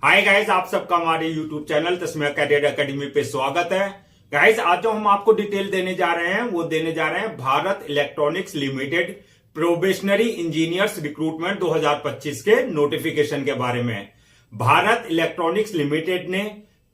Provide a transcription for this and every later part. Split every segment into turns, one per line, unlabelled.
Hi guys, आप सबका हमारे YouTube channel Tasmiya career academy पे स्वागत है। गाइस, आज जो हम आपको डिटेल देने जा रहे हैं वो देने जा रहे हैं Bharat electronics limited probationary engineers recruitment 2025 के नोटिफिकेशन के बारे में। भारत इलेक्ट्रॉनिक्स लिमिटेड ने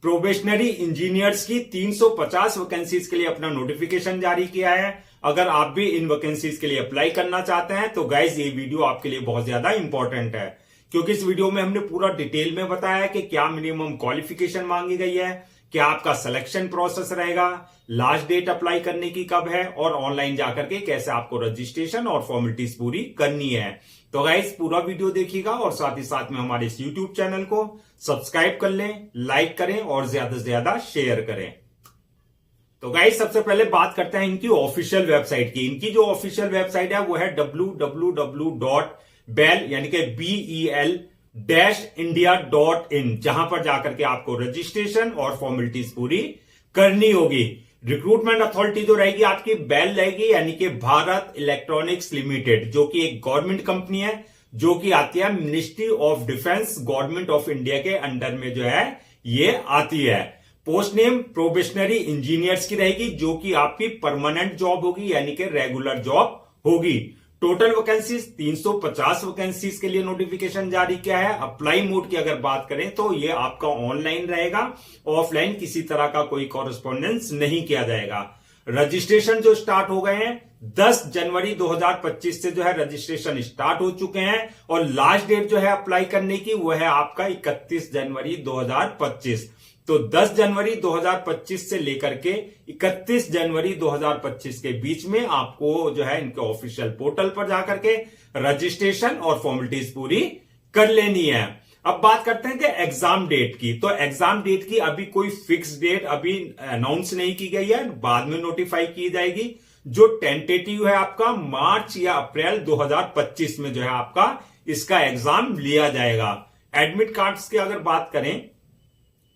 प्रोबेशनरी इंजीनियर्स की 350 वैकेंसीज के लिए अपना नोटिफिकेशन जारी किया है। अगर आप भी इन वैकेंसीज के लिए अप्लाई करना चाहते हैं तो गाइस ये वीडियो आपके लिए बहुत ज्यादा इंपॉर्टेंट है, क्योंकि इस वीडियो में हमने पूरा डिटेल में बताया है कि क्या मिनिमम क्वालिफिकेशन मांगी गई है, क्या आपका सिलेक्शन प्रोसेस रहेगा, लास्ट डेट अप्लाई करने की कब है और ऑनलाइन जाकर के कैसे आपको रजिस्ट्रेशन और फॉर्मेलिटीज पूरी करनी है। तो गाइस पूरा वीडियो देखिएगा और साथ ही साथ में हमारे इस यूट्यूब चैनल को सब्सक्राइब कर लें, लाइक करें और ज्यादा से ज्यादा शेयर करें। तो गाइस सबसे पहले बात करते हैं इनकी ऑफिशियल वेबसाइट की। इनकी जो ऑफिशियल वेबसाइट है वो है www.bel यानी कि BEL-India.in, जहां पर जाकर के आपको रजिस्ट्रेशन और फॉर्मेलिटीज पूरी करनी होगी। रिक्रूटमेंट अथॉरिटी जो रहेगी आपकी बेल रहेगी, यानी कि भारत इलेक्ट्रॉनिक्स लिमिटेड, जो कि एक गवर्नमेंट कंपनी है जो कि आती है ministry of defence government of India के अंडर में जो है ये आती है। पोस्ट नेम प्रोबेशनरी इंजीनियर्स की रहेगी, जो कि आपकी परमानेंट जॉब होगी यानी कि रेगुलर जॉब होगी। टोटल वैकेंसीज 350 वैकेंसीज के लिए नोटिफिकेशन जारी किया है। अप्लाई मोड की अगर बात करें तो ये आपका ऑनलाइन रहेगा, ऑफलाइन किसी तरह का कोई कॉरेस्पॉन्डेंस नहीं किया जाएगा। रजिस्ट्रेशन जो स्टार्ट हो गए हैं 10 जनवरी 2025 से जो है रजिस्ट्रेशन स्टार्ट हो चुके हैं और लास्ट डेट जो है अप्लाई करने की वो है आपका 31 जनवरी 2025। तो 10 जनवरी 2025 से लेकर के 31 जनवरी 2025 के बीच में आपको जो है इनके ऑफिशियल पोर्टल पर जाकर के रजिस्ट्रेशन और फॉर्मेलिटीज पूरी कर लेनी है। अब बात करते हैं कि एग्जाम डेट की। तो एग्जाम डेट की अभी कोई फिक्स डेट अभी अनाउंस नहीं की गई है, बाद में नोटिफाई की जाएगी। जो टेंटेटिव है आपका मार्च या अप्रैल 2025 में जो है आपका इसका एग्जाम लिया जाएगा। एडमिट कार्ड्स की अगर बात करें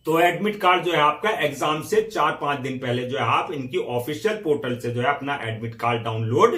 तो एडमिट कार्ड जो है आपका एग्जाम से 4-5 दिन पहले जो है आप इनकी ऑफिशियल पोर्टल से जो है अपना एडमिट कार्ड डाउनलोड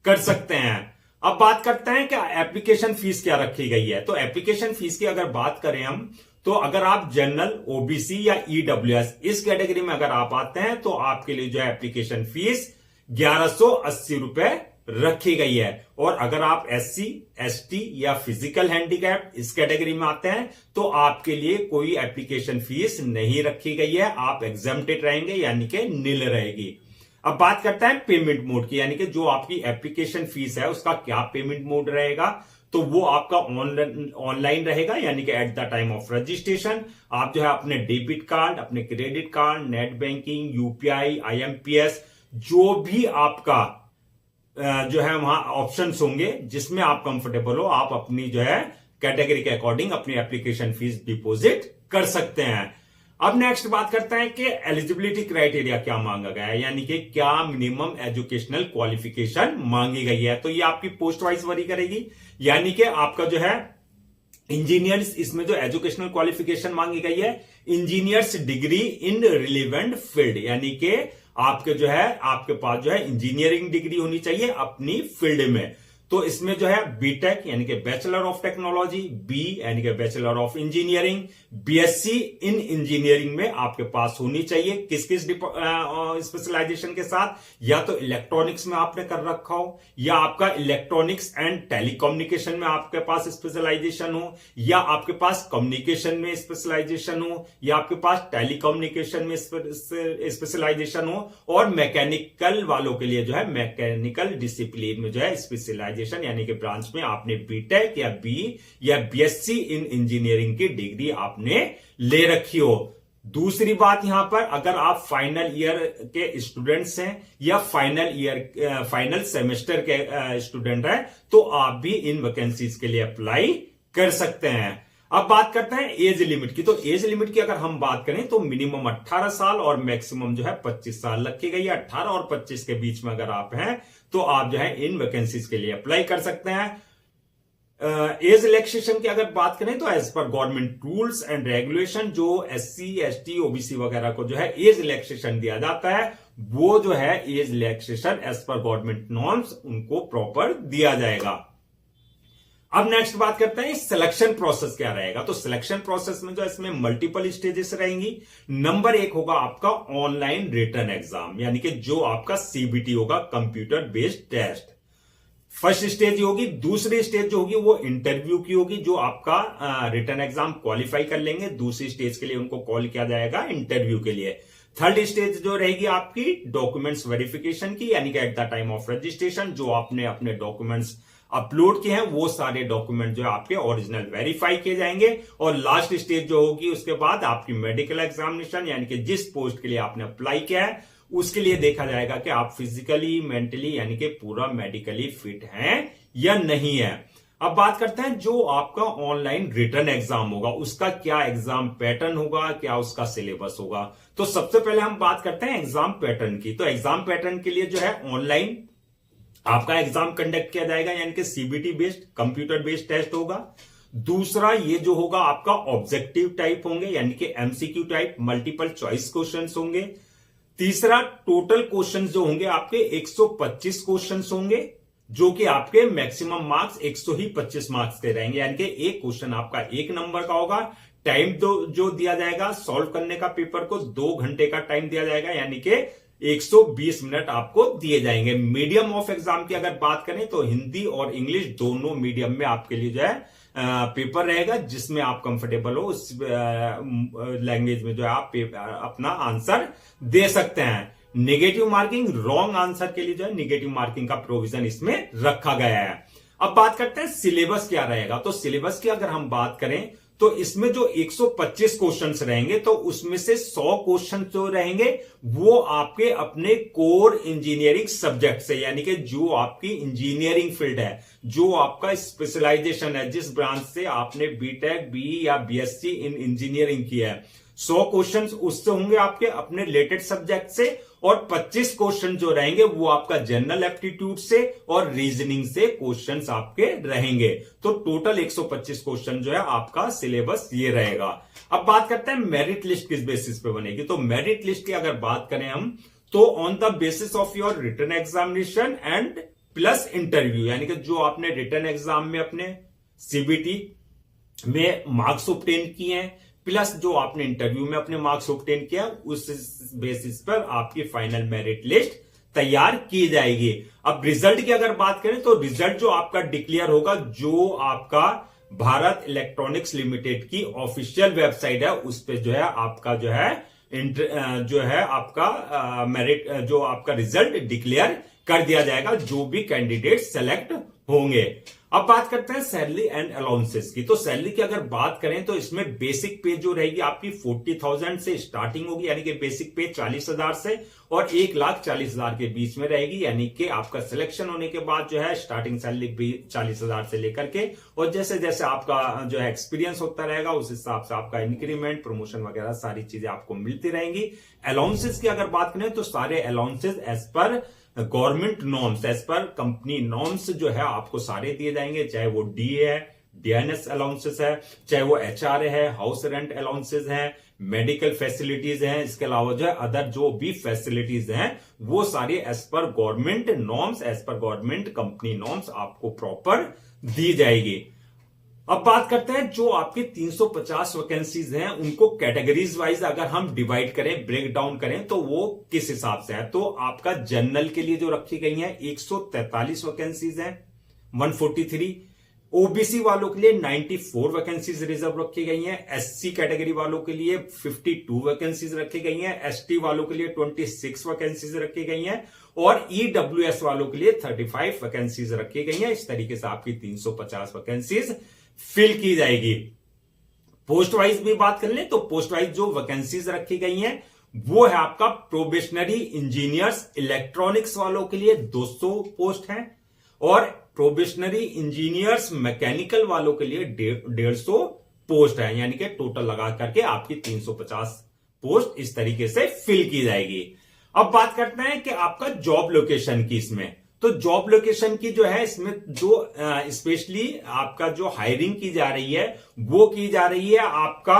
कर सकते हैं। अब बात करते हैं कि एप्लीकेशन फीस क्या रखी गई है। तो एप्लीकेशन फीस की अगर बात करें हम, तो अगर आप जनरल, ओबीसी या ईडब्ल्यूएस इस कैटेगरी में अगर आप आते हैं तो आपके लिए जो है एप्लीकेशन फीस 1180 रुपए रखी गई है। और अगर आप एससी, एसटी या फिजिकल हैंडीकैप इस कैटेगरी में आते हैं तो आपके लिए कोई एप्लीकेशन फीस नहीं रखी गई है, आप एग्जम्प्टेड रहेंगे यानी कि नील रहेगी। अब बात करते हैं पेमेंट मोड की, यानी कि जो आपकी एप्लीकेशन फीस है उसका क्या पेमेंट मोड रहेगा। तो वो आपका ऑनलाइन रहेगा, यानी कि at the time of registration आप जो है अपने डेबिट कार्ड, अपने credit card, net banking, UPI, IMPS जो भी आपका जो है वहां ऑप्शंस होंगे जिसमें आप कंफर्टेबल हो, आप अपनी जो है कैटेगरी के अकॉर्डिंग अपनी एप्लीकेशन फीस डिपॉजिट कर सकते हैं। अब नेक्स्ट बात करते हैं कि एलिजिबिलिटी क्राइटेरिया क्या मांगा गया है, यानी कि क्या मिनिमम एजुकेशनल क्वालिफिकेशन मांगी गई है। तो ये आपकी पोस्ट वाइज वरी करेगी, यानी कि आपका जो है इंजीनियर्स, इसमें जो एजुकेशनल क्वालिफिकेशन मांगी गई है engineers degree in relevant field, यानी कि आपके जो है आपके पास जो है इंजीनियरिंग डिग्री होनी चाहिए अपनी फील्ड में। तो इसमें जो है बीटेक यानी कि बैचलर ऑफ टेक्नोलॉजी, बी यानी कि bachelor of engineering, BSc in engineering में आपके पास होनी चाहिए। किस किस स्पेशलाइजेशन के साथ, या तो इलेक्ट्रॉनिक्स में आपने कर रखा हो, या आपका इलेक्ट्रॉनिक्स एंड टेलीकम्युनिकेशन में आपके पास स्पेशलाइजेशन हो, या आपके पास कम्युनिकेशन में स्पेशलाइजेशन हो, या आपके पास टेलीकम्युनिकेशन में स्पेशलाइजेशन हो, और मैकेनिकल वालों के लिए जो है मैकेनिकल डिसिप्लिन में जो है स्पेशलाइजेशन यानी कि ब्रांच में आपने बीटेक या बी या बीएससी इन इंजीनियरिंग की डिग्री आपने ले रखी हो। दूसरी बात यहां पर, अगर आप फाइनल ईयर के स्टूडेंट्स हैं या फाइनल सेमेस्टर के स्टूडेंट हैं तो आप भी इन वैकेंसीज के लिए अप्लाई कर सकते हैं। अब बात करते हैं एज लिमिट की। तो एज लिमिट की अगर हम बात करें तो मिनिमम 18 साल और मैक्सिमम जो है 25 साल रखी गई है। 18 और 25 के बीच में अगर आप हैं तो आप जो है इन वैकेंसीज के लिए अप्लाई कर सकते हैं। एज रिलैक्सेशन की अगर बात करें तो as per government rules and regulation जो एससी, एसटी, ओबीसी वगैरह को जो है एज रिलैक्सेशन दिया जाता है, वो जो है age relaxation as per government norms उनको प्रॉपर दिया जाएगा। अब नेक्स्ट बात करते हैं सिलेक्शन प्रोसेस क्या रहेगा। तो सिलेक्शन प्रोसेस में जो इसमें मल्टीपल स्टेजेस रहेंगी। नंबर 1 होगा आपका ऑनलाइन रिटन एग्जाम, यानी कि जो आपका सीबीटी होगा, computer based test. First stage होगी। दूसरी स्टेज जो होगी वो इंटरव्यू की होगी, जो आपका रिटन एग्जाम क्वालिफाई कर लेंगे, दूसरी स्टेज के लिए उनको कॉल किया जाएगा इंटरव्यू के लिए। थर्ड स्टेज जो रहेगी आपकी डॉक्यूमेंट्स वेरिफिकेशन की, यानी कि at the time of registration जो आपने अपने डॉक्यूमेंट्स अपलोड किए हैं वो सारे डॉक्यूमेंट जो आपके ओरिजिनल वेरीफाई किए जाएंगे। और लास्ट स्टेज जो होगी उसके बाद आपकी मेडिकल एग्जामिनेशन, यानी कि जिस पोस्ट के लिए आपने अप्लाई किया है उसके लिए देखा जाएगा कि आप फिजिकली, मेंटली यानी कि पूरा मेडिकली फिट हैं या नहीं है। अब बात करते हैं जो आपका ऑनलाइन रिटन एग्जाम होगा उसका क्या एग्जाम पैटर्न होगा, क्या उसका सिलेबस होगा। तो सबसे पहले हम बात करते हैं एग्जाम पैटर्न की। तो एग्जाम पैटर्न के लिए जो है ऑनलाइन आपका एग्जाम कंडक्ट किया जाएगा, यानी कि CBT based computer based test होगा। दूसरा ये जो होगा आपका ऑब्जेक्टिव टाइप होंगे, यानी कि MCQ type multiple choice questions होंगे। तीसरा टोटल क्वेश्चंस जो होंगे आपके 125 क्वेश्चंस होंगे, जो कि आपके मैक्सिमम मार्क्स 125 मार्क्स के रहेंगे, यानी कि एक क्वेश्चन आपका 1 नंबर का होगा। टाइम जो दिया जाएगा सॉल्व करने का पेपर को 2 घंटे का टाइम दिया जाएगा, यानी कि 120 मिनट आपको दिए जाएंगे। मीडियम ऑफ एग्जाम की अगर बात करें तो हिंदी और इंग्लिश दोनों मीडियम में आपके लिए जो है पेपर रहेगा, जिसमें आप कंफर्टेबल हो उस लैंग्वेज में जो है आप अपना आंसर दे सकते हैं। नेगेटिव मार्किंग रॉन्ग आंसर के लिए जो है नेगेटिव मार्किंग का प्रोविजन इसमें रखा गया है। अब बात करते हैं सिलेबस क्या रहेगा। तो सिलेबस की अगर हम बात करें तो इसमें जो 125 क्वेश्चंस रहेंगे तो उसमें से 100 क्वेश्चन जो रहेंगे वो आपके अपने कोर इंजीनियरिंग सब्जेक्ट से, यानी कि जो आपकी इंजीनियरिंग फील्ड है, जो आपका स्पेशलाइजेशन है, जिस ब्रांच से आपने बीटेक, बीई या बीएससी इन इंजीनियरिंग किया है, 100 क्वेश्चंस उससे होंगे आपके अपने रिलेटेड सब्जेक्ट से। और 25 क्वेश्चन जो रहेंगे वो आपका जनरल एप्टीट्यूड से और रीजनिंग से क्वेश्चंस आपके रहेंगे। तो टोटल 125 क्वेश्चन जो है आपका सिलेबस ये रहेगा। अब बात करते हैं मेरिट लिस्ट किस बेसिस पे बनेगी। तो मेरिट लिस्ट की अगर बात करें हम तो on the basis of your written examination and plus interview, यानी कि जो आपने रिटन एग्जाम में अपने सीबीटी में मार्क्स ऑब्टेन किए हैं प्लस जो आपने इंटरव्यू में अपने मार्क्स ऑब्टेन किया, उस बेसिस पर आपकी फाइनल मेरिट लिस्ट तैयार की जाएगी। अब रिजल्ट की अगर बात करें तो रिजल्ट जो आपका डिक्लेयर होगा, जो आपका भारत इलेक्ट्रॉनिक्स लिमिटेड की ऑफिशियल वेबसाइट है उस पे जो है आपका जो है आपका मेरिट जो आपका रिजल्ट डिक्लेयर कर दिया जाएगा, जो भी कैंडिडेट सेलेक्ट होंगे। अब बात करते हैं सैलरी एंड अलाउंसेस की। तो सैलरी की अगर बात करें तो इसमें बेसिक पे जो रहेगी आपकी 40,000 से स्टार्टिंग होगी, यानी कि बेसिक पे 40,000 से और 1,40,000 के बीच में रहेगी, यानी कि आपका सिलेक्शन होने के बाद जो है स्टार्टिंग सैलरी भी 40,000 से लेकर के, और जैसे जैसे आपका जो है एक्सपीरियंस होता रहेगा उस हिसाब से आपका इंक्रीमेंट, प्रमोशन वगैरह सारी चीजें आपको मिलती रहेंगी। अलाउंसेस की अगर बात करें तो सारे allowances as per government norms, as per company norms जो है आपको सारे दिए जाएंगे, चाहे वो डीए है, डीएनएस अलाउंसेस है, चाहे वो एचआरए है, हाउस रेंट अलाउंसेस है, मेडिकल फैसिलिटीज हैं, इसके अलावा जो है अदर जो भी फैसिलिटीज हैं वो सारी as per government norms, as per government company norms आपको प्रॉपर दी जाएगी। अब बात करते हैं जो आपकी 350 वैकेंसीज हैं उनको कैटेगरीज वाइज अगर हम डिवाइड करें, ब्रेक डाउन करें तो वो किस हिसाब से है। तो आपका जनरल के लिए जो रखी गई है 143 वैकेंसीज हैं, 143। ओबीसी वालों के लिए 94 वैकेंसीज रिजर्व रखी गई हैं, एससी कैटेगरी वालों के लिए 52 वैकेंसीज रखी गई हैं, एसटी वालों के लिए 26 वैकेंसीज रखी गई हैं और ईडब्ल्यूएस वालों के लिए 35 वैकेंसीज रखी गई हैं। इस तरीके से आपकी 350 वैकेंसीज फिल की जाएगी। पोस्ट वाइज भी बात कर लें तो पोस्ट वाइज जो वैकेंसीज रखी गई हैं वो है आपका प्रोबेशनरी इंजीनियर्स इलेक्ट्रॉनिक्स वालों के लिए 200 पोस्ट हैं और प्रोबेशनरी इंजीनियर्स मैकेनिकल वालों के लिए 150 पोस्ट है, यानी कि टोटल लगा करके आपकी 350 पोस्ट इस तरीके से फिल की जाएगी। अब बात करते हैं कि आपका जॉब लोकेशन की। इसमें तो जॉब लोकेशन की जो है इसमें जो स्पेशली आपका जो हायरिंग की जा रही है वो की जा रही है आपका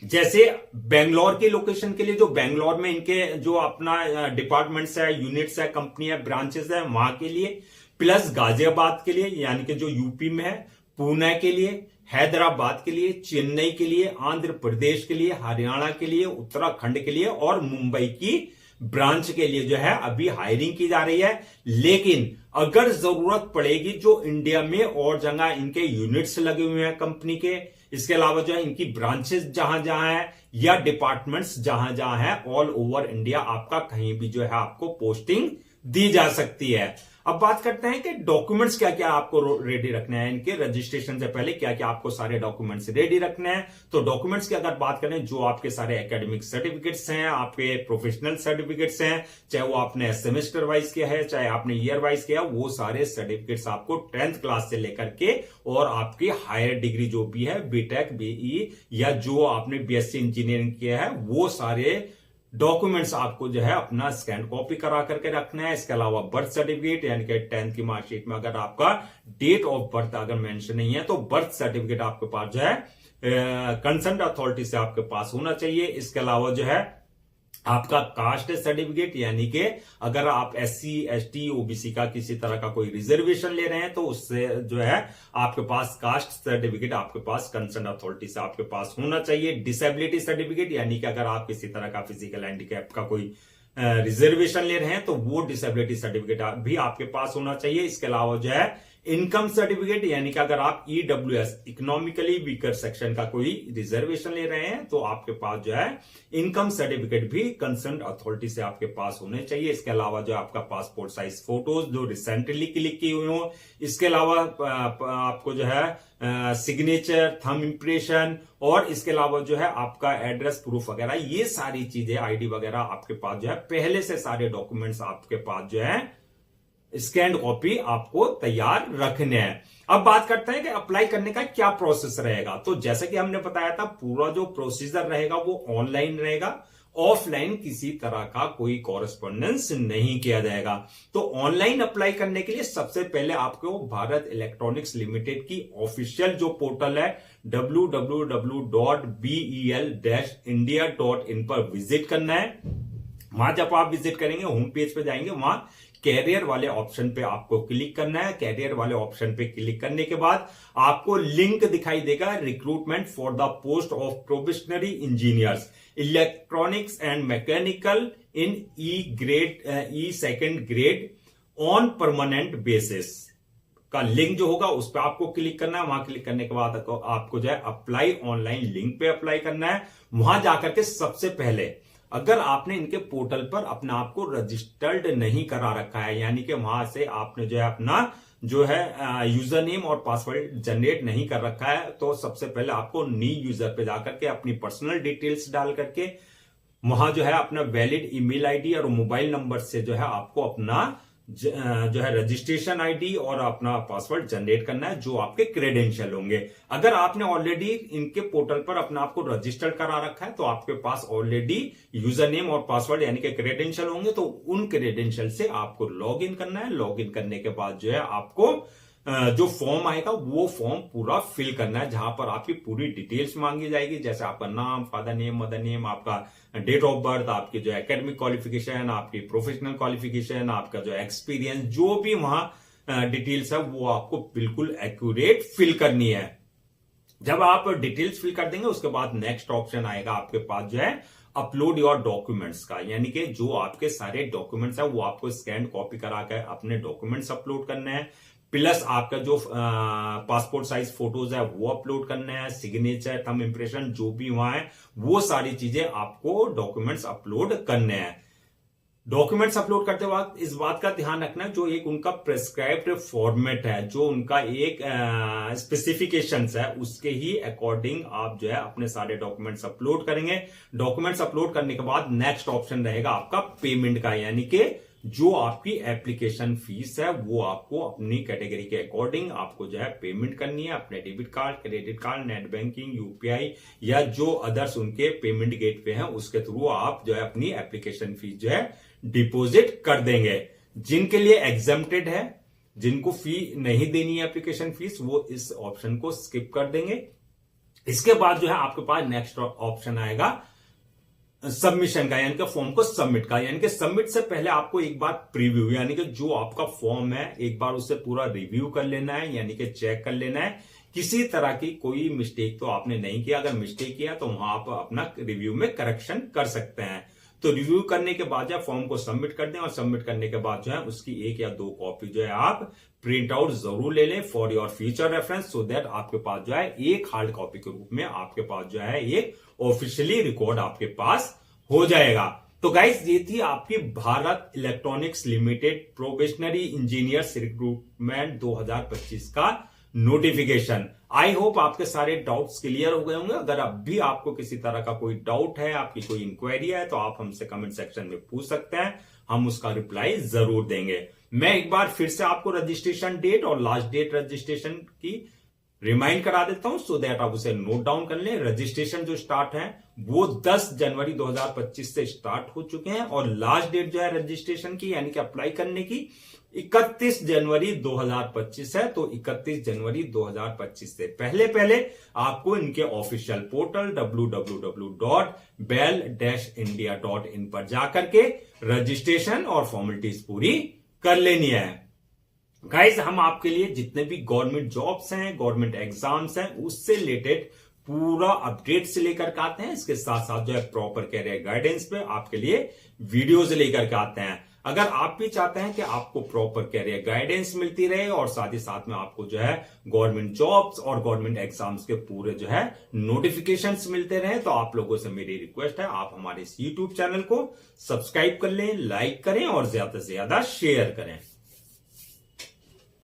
जैसे बेंगलोर के लोकेशन के लिए, जो बेंगलोर में इनके जो अपना डिपार्टमेंट्स है, यूनिट्स है, कंपनी है, ब्रांचेस है, वहां के लिए। प्लस गाजियाबाद के लिए यानी कि जो यूपी में है, पुणे के लिए, हैदराबाद के लिए, चेन्नई के लिए, आंध्र प्रदेश के लिए, हरियाणा के लिए, उत्तराखंड के लिए और मुंबई की ब्रांच के लिए जो है अभी हायरिंग की जा रही है। लेकिन अगर जरूरत पड़ेगी, जो इंडिया में और जगह इनके यूनिट्स लगे हुए हैं कंपनी के, इसके अलावा जो है इनकी ब्रांचेस जहां जहां है या डिपार्टमेंट्स जहां जहां है, ऑल ओवर इंडिया आपका कहीं भी जो है आपको पोस्टिंग दी जा सकती है। अब बात करते हैं कि डॉक्यूमेंट्स क्या क्या आपको रेडी रखने हैं। इनके रजिस्ट्रेशन से पहले क्या क्या आपको सारे डॉक्यूमेंट्स रेडी रखने हैं। तो डॉक्यूमेंट्स की अगर बात करें, जो आपके सारे एकेडमिक सर्टिफिकेट्स हैं, आपके प्रोफेशनल सर्टिफिकेट्स हैं, चाहे वो आपने सेमेस्टर वाइज किया है, चाहे आपने ईयर वाइज किया, वो सारे सर्टिफिकेट्स आपको 10th क्लास से लेकर के और आपकी हायर डिग्री जो भी है, बीटेक, बीई या जो आपने बीएससी इंजीनियरिंग किया है, वो सारे डॉक्यूमेंट्स आपको जो है अपना स्कैन कॉपी करा करके रखना है। इसके अलावा बर्थ सर्टिफिकेट यानी कि 10th की मार्कशीट में अगर आपका डेट ऑफ बर्थ अगर मेंशन नहीं है तो बर्थ सर्टिफिकेट आपके पास जो है कंसर्न अथॉरिटी से आपके पास होना चाहिए। इसके अलावा जो है आपका कास्ट सर्टिफिकेट यानी कि अगर आप एससी, एसटी, ओबीसी का किसी तरह का कोई रिजर्वेशन ले रहे हैं तो उससे जो है आपके पास कास्ट सर्टिफिकेट आपके पास कंसर्न अथॉरिटी से आपके पास होना चाहिए। डिसेबिलिटी सर्टिफिकेट यानी कि अगर आप किसी तरह का फिजिकल हैंडीकैप का कोई रिजर्वेशन ले रहे हैं तो वो डिसेबिलिटी सर्टिफिकेट भी आपके पास होना चाहिए। इसके अलावा जो है इनकम सर्टिफिकेट यानी कि अगर आप ईडब्ल्यूएस इकोनॉमिकली वीकर सेक्शन का कोई रिजर्वेशन ले रहे हैं तो आपके पास जो है इनकम सर्टिफिकेट भी कंसर्न अथॉरिटी से आपके पास होने चाहिए। इसके अलावा जो आपका पासपोर्ट साइज फोटोज जो रिसेंटली क्लिक की हुई हो, इसके अलावा आपको जो है सिग्नेचर, थंब इंप्रेशन और इसके अलावा जो है आपका एड्रेस प्रूफ वगैरह, ये सारी चीजें, आईडी वगैरह आपके पास जो है पहले से सारे डॉक्यूमेंट्स आपके पास जो है स्कैन कॉपी आपको तैयार रखने हैं। अब बात करते हैं कि अप्लाई करने का क्या प्रोसेस रहेगा। तो जैसे कि हमने बताया था, पूरा जो प्रोसीजर रहेगा वो ऑनलाइन रहेगा, ऑफलाइन किसी तरह का कोई कॉरेस्पॉन्डेंस नहीं किया जाएगा। तो ऑनलाइन अप्लाई करने के लिए सबसे पहले आपको भारत इलेक्ट्रॉनिक्स लिमिटेड की ऑफिशियल जो पोर्टल है www.bel-india.in पर विजिट करना है। वहां जब आप विजिट करेंगे, होम पेज पे जाएंगे, वहां कैरियर वाले ऑप्शन पे आपको क्लिक करना है। कैरियर वाले ऑप्शन पे क्लिक करने के बाद आपको लिंक दिखाई देगा, recruitment for the post of probationary engineers electronics and mechanical in E second grade on permanent basis का लिंक जो होगा उस पर आपको क्लिक करना है। वहां क्लिक करने के बाद आपको जो है अप्लाई ऑनलाइन लिंक पे अप्लाई करना है। वहां जाकर के सबसे पहले अगर आपने इनके पोर्टल पर अपने आप को रजिस्टर्ड नहीं करा रखा है, यानी कि वहां से आपने जो है अपना जो है यूजर नेम और पासवर्ड जनरेट नहीं कर रखा है, तो सबसे पहले आपको न्यू यूजर पे जाकर के अपनी पर्सनल डिटेल्स डाल करके वहां जो है अपना वैलिड ईमेल आईडी और मोबाइल नंबर से जो है आपको अपना जो है रजिस्ट्रेशन आईडी और अपना पासवर्ड जनरेट करना है, जो आपके क्रेडेंशियल होंगे। अगर आपने ऑलरेडी इनके पोर्टल पर अपने आप को रजिस्टर करा रखा है तो आपके पास ऑलरेडी यूजर नेम और पासवर्ड यानी कि क्रेडेंशियल होंगे, तो उन क्रेडेंशियल से आपको लॉग इन करना है। लॉग इन करने के बाद जो है आपको जो फॉर्म आएगा वो फॉर्म पूरा फिल करना है, जहां पर आपकी पूरी डिटेल्स मांगी जाएगी, जैसे आपका नाम, फादर नेम, मदर नेम, आपका डेट ऑफ बर्थ, आपकी जो एकेडमिक क्वालिफिकेशन, आपकी प्रोफेशनल क्वालिफिकेशन, आपका जो एक्सपीरियंस, जो भी वहां डिटेल्स है वो आपको बिल्कुल एक्यूरेट फिल करनी है। जब आप डिटेल्स फिल कर देंगे उसके बाद नेक्स्ट ऑप्शन आएगा आपके पास जो है अपलोड योर डॉक्यूमेंट्स का, यानी कि जो आपके सारे डॉक्यूमेंट्स है वो आपको स्कैन कॉपी करा कर अपने डॉक्यूमेंट्स अपलोड करने हैं। प्लस आपका जो पासपोर्ट साइज फोटोज है वो अपलोड करना है, सिग्नेचर, थंब इंप्रेशन जो भी वहां है वो सारी चीजें आपको डॉक्यूमेंट्स अपलोड करने हैं। डॉक्यूमेंट्स अपलोड करते वक्त इस बात का ध्यान रखना जो एक उनका प्रेस्क्राइब्ड फॉर्मेट है, जो उनका एक स्पेसिफिकेशंस है, उसके ही अकॉर्डिंग आप जो है अपने सारे डॉक्यूमेंट्स अपलोड करेंगे। डॉक्यूमेंट्स अपलोड करने के बाद नेक्स्ट ऑप्शन रहेगा आपका पेमेंट का, यानी कि जो आपकी एप्लीकेशन फीस है वो आपको अपनी कैटेगरी के अकॉर्डिंग आपको जो है पेमेंट करनी है। अपने debit card, credit card, net banking, UPI या जो अदर्स उनके पेमेंट गेटवे हैं उसके थ्रू आप जो है अपनी एप्लीकेशन फीस जो है डिपॉजिट कर देंगे। जिनके लिए एग्जम्प्टेड है, जिनको फी नहीं देनी है एप्लीकेशन फीस, वो इस ऑप्शन को स्किप कर देंगे। इसके बाद जो है आपके पास नेक्स्ट ऑप्शन आएगा सबमिशन का, यानी कि फॉर्म को सबमिट का, यानी कि सबमिट से पहले आपको एक बार प्रीव्यू, यानी कि जो आपका फॉर्म है एक बार उसे पूरा रिव्यू कर लेना है, यानी कि चेक कर लेना है। किसी तरह की कोई मिस्टेक तो आपने नहीं किया, अगर मिस्टेक किया तो वहां आप अपना रिव्यू में करेक्शन कर सकते हैं। तो रिव्यू करने के बाद जो फॉर्म को सबमिट कर दें, और सबमिट करने के बाद जो है उसकी 1 या 2 कॉपी जो है आप प्रिंट आउट जरूर ले लें for your future reference, so that आपके पास जो है एक हार्ड कॉपी के रूप में आपके पास जो है एक ऑफिशियली रिकॉर्ड आपके पास हो जाएगा। तो गाइस ये थी आपकी Bharat electronics limited probationary engineers recruitment 2025 का नोटिफिकेशन। आई होप आपके सारे डाउट्स क्लियर हो गए होंगे। अगर अब भी आपको किसी तरह का कोई डाउट है, आपकी कोई इंक्वायरी है, तो आप हमसे कमेंट सेक्शन में पूछ सकते हैं, हम उसका रिप्लाई जरूर देंगे। मैं एक बार फिर से आपको रजिस्ट्रेशन डेट और लास्ट डेट रजिस्ट्रेशन की रिमाइंड करा देता हूं, सो दैट आप उसे नोट डाउन कर लें। रजिस्ट्रेशन जो स्टार्ट है वो 10 जनवरी 2025 से स्टार्ट हो चुके हैं, और लास्ट डेट जो है रजिस्ट्रेशन की यानी कि अप्लाई करने की 31 जनवरी 2025 है। तो 31 जनवरी 2025 से पहले आपको इनके ऑफिशियल पोर्टल www.bell-india.in पर जाकर के रजिस्ट्रेशन और फॉर्मेलिटीज पूरी कर लेनी है। गाइस हम आपके लिए जितने भी गवर्नमेंट जॉब्स हैं, गवर्नमेंट एग्जाम्स हैं, उससे रिलेटेड पूरा अपडेट से लेकर के आते हैं। इसके साथ साथ जो है प्रॉपर कैरियर गाइडेंस पे आपके लिए वीडियोज लेकर के आते हैं। अगर आप भी चाहते हैं कि आपको प्रॉपर कैरियर गाइडेंस मिलती रहे और साथ ही साथ में आपको जो है गवर्नमेंट जॉब्स और गवर्नमेंट एग्जाम्स के पूरे जो है नोटिफिकेशंस मिलते रहे, तो आप लोगों से मेरी रिक्वेस्ट है आप हमारे इस यूट्यूब चैनल को सब्सक्राइब कर लें, लाइक करें और ज्यादा से ज्यादा शेयर करें।